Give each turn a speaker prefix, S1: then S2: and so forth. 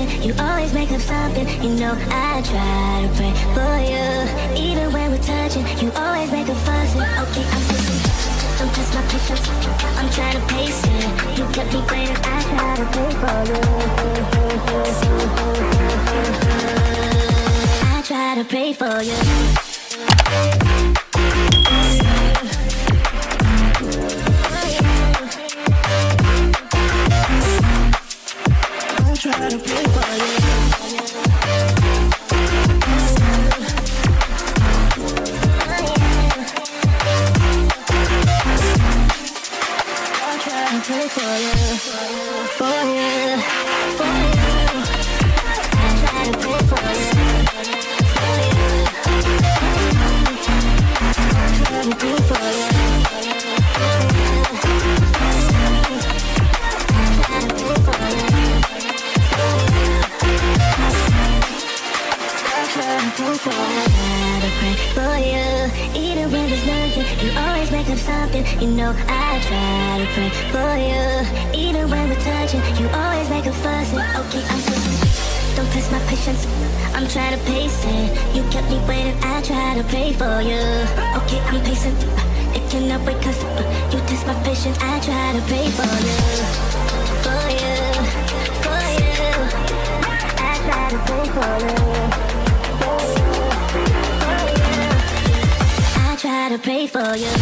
S1: nothing, you always make up something. You know I try to pray for you. Even when we're touching, you always make a fuss. Okay, I'm pushing, don't test my patience. I'm trying to pace it. You kept me waiting, I try to pray for you. I try to pray for you. Try to pray for you. I try to pray for you, for you, for you. I try to pray for you, for you. I try to pray for you. For you, even when there's nothing, you always make up something. You know I try to pray for you. Even when we're touching, you always make a fuss. Okay, I'm pushing, don't test my patience. I'm trying to pace it. You kept me waiting, I try to pray for you. Okay, I'm pacing, it cannot wait 'cause you test my patience. I try to pray for you, for you, for you. I try to pray for you. I try to pray for you.